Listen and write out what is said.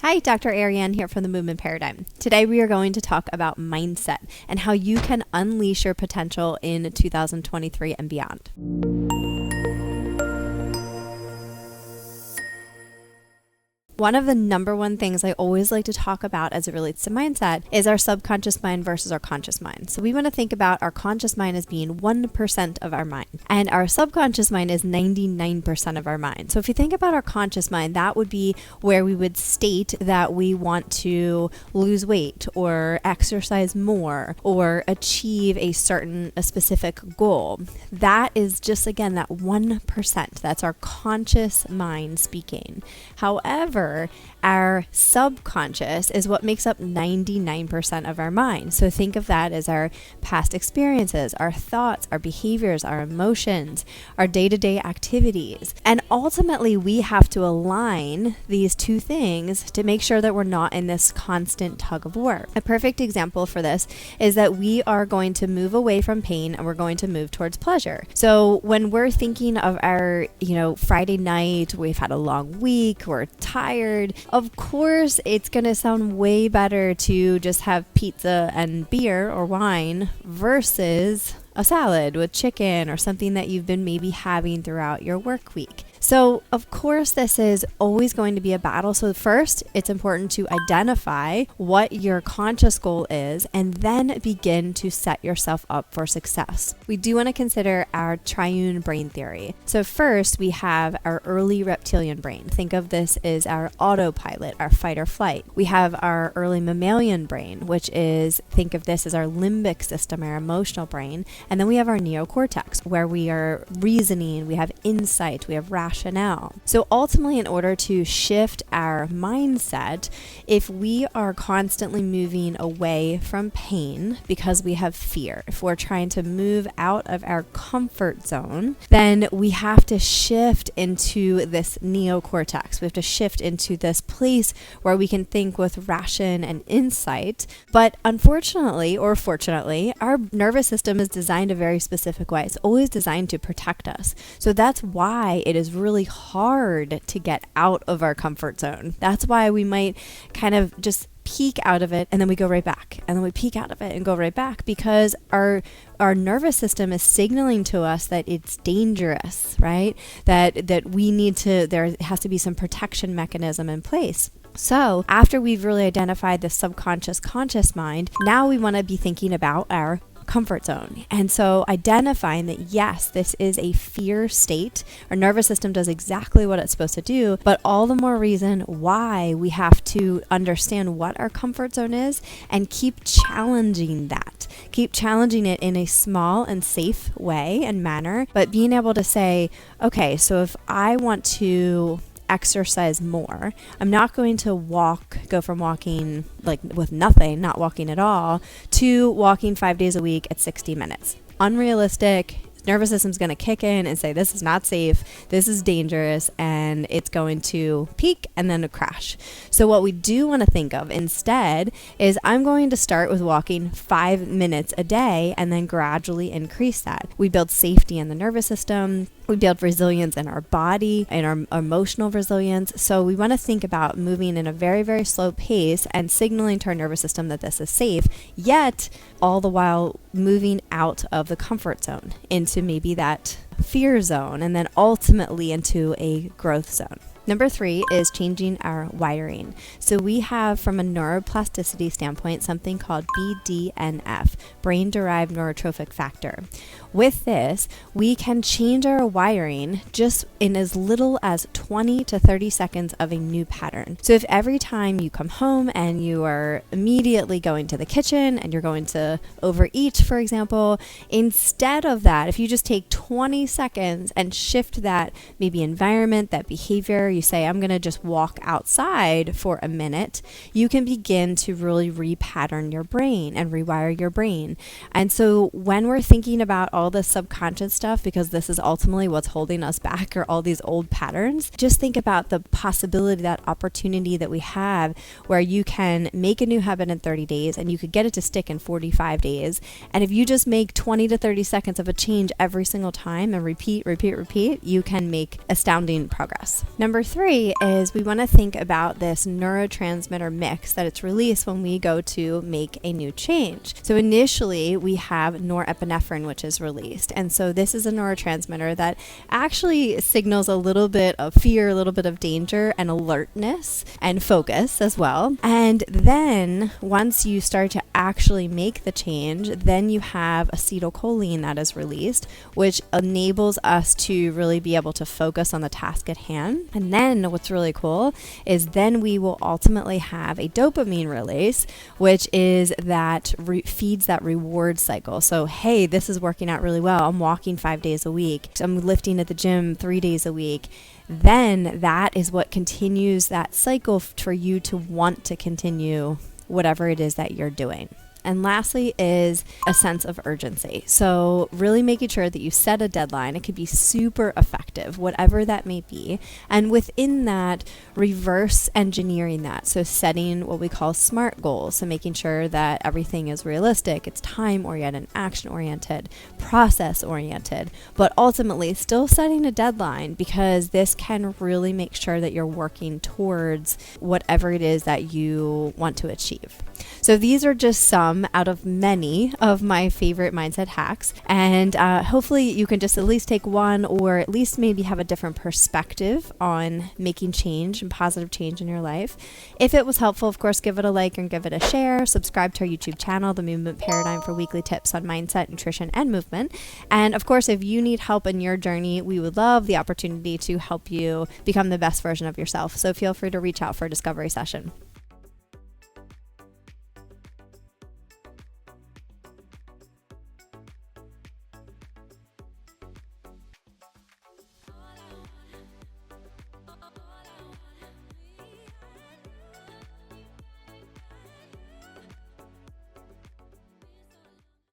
Hi, Dr. Ariane here from the Movement Paradigm. Today we are going to talk about mindset and how you can unleash your potential in 2023 and beyond. One of the number one things I always like to talk about as it relates to mindset is our subconscious mind versus our conscious mind. So we want to think about our conscious mind as being 1% of our mind, and our subconscious mind is 99% of our mind. So if you think about our conscious mind, that would be where we would state that we want to lose weight or exercise more or achieve a specific goal. That is just, again, that 1%. That's our conscious mind speaking. However, our subconscious is what makes up 99% of our mind. So think of that as our past experiences, our thoughts, our behaviors, our emotions, our day-to-day activities. And ultimately, we have to align these two things to make sure that we're not in this constant tug of war. A perfect example for this is that we are going to move away from pain and we're going to move towards pleasure. So when we're thinking of our, Friday night, we've had a long week, we're tired. Of course, it's going to sound way better to just have pizza and beer or wine versus a salad with chicken or something that you've been maybe having throughout your work week. So, of course, this is always going to be a battle. So first, it's important to identify what your conscious goal is and then begin to set yourself up for success. We do want to consider our triune brain theory. So first, we have our early reptilian brain. Think of this as our autopilot, our fight or flight. We have our early mammalian brain, think of this as our limbic system, our emotional brain. And then we have our neocortex, where we are reasoning, we have insight, we have rationale. So ultimately, in order to shift our mindset, if we are constantly moving away from pain because we have fear, if we're trying to move out of our comfort zone, then we have to shift into this neocortex. We have to shift into this place where we can think with ration and insight. But unfortunately, or fortunately, our nervous system is designed a very specific way. It's always designed to protect us. So that's why it is really hard to get out of our comfort zone. That's why we might kind of just peek out of it and then we go right back, and then we peek out of it and go right back, because our nervous system is signaling to us that it's dangerous, right? That we need to, there has to be some protection mechanism in place. So after we've really identified the subconscious conscious mind, now we want to be thinking about our comfort zone. And so identifying that, yes, this is a fear state. Our nervous system does exactly what it's supposed to do, but all the more reason why we have to understand what our comfort zone is and keep challenging that. Keep challenging it in a small and safe way and manner, but being able to say, okay, so if I want to exercise more, I'm not going to go from walking like with nothing, not walking at all, to walking 5 days a week at 60 minutes. Unrealistic. Nervous system's going to kick in and say, this is not safe, this is dangerous, and it's going to peak and then a crash. So what we do want to think of instead is, I'm going to start with walking 5 minutes a day and then gradually increase that. We build safety in the nervous system. We build resilience in our body and our emotional resilience. So we want to think about moving in a very, very slow pace and signaling to our nervous system that this is safe, yet all the while moving out of the comfort zone into maybe that fear zone and then ultimately into a growth zone. Number 3 is changing our wiring. So we have, from a neuroplasticity standpoint, something called BDNF, brain-derived neurotrophic factor. With this, we can change our wiring just in as little as 20 to 30 seconds of a new pattern. So if every time you come home and you are immediately going to the kitchen and you're going to overeat, for example, instead of that, if you just take 20 seconds and shift that maybe environment, that behavior, you say, I'm going to just walk outside for a minute, you can begin to really repattern your brain and rewire your brain. And so when we're thinking about all the subconscious stuff, because this is ultimately what's holding us back, or all these old patterns, just think about the possibility, that opportunity that we have, where you can make a new habit in 30 days and you could get it to stick in 45 days. And if you just make 20 to 30 seconds of a change every single time and repeat, you can make astounding progress. Number Number 3 is we want to think about this neurotransmitter mix that it's released when we go to make a new change. So initially we have norepinephrine, which is released. And so this is a neurotransmitter that actually signals a little bit of fear, a little bit of danger and alertness and focus as well. And then once you start to actually make the change, then you have acetylcholine that is released, which enables us to really be able to focus on the task at hand. And then what's really cool is then we will ultimately have a dopamine release, which is that feeds that reward cycle. So, hey, this is working out really well. I'm walking 5 days a week. I'm lifting at the gym 3 days a week. Then that is what continues that cycle for you to want to continue whatever it is that you're doing. And lastly is a sense of urgency. So really making sure that you set a deadline. It could be super effective, whatever that may be. And within that, reverse engineering that. So setting what we call SMART goals. So making sure that everything is realistic, it's time-oriented, action-oriented, process-oriented, but ultimately still setting a deadline, because this can really make sure that you're working towards whatever it is that you want to achieve. So these are just some out of many of my favorite mindset hacks. And hopefully you can just at least take one, or at least maybe have a different perspective on making change and positive change in your life. If it was helpful, of course, give it a like and give it a share. Subscribe to our YouTube channel, The Movement Paradigm, for weekly tips on mindset, nutrition, and movement. And of course, if you need help in your journey, we would love the opportunity to help you become the best version of yourself. So feel free to reach out for a discovery session.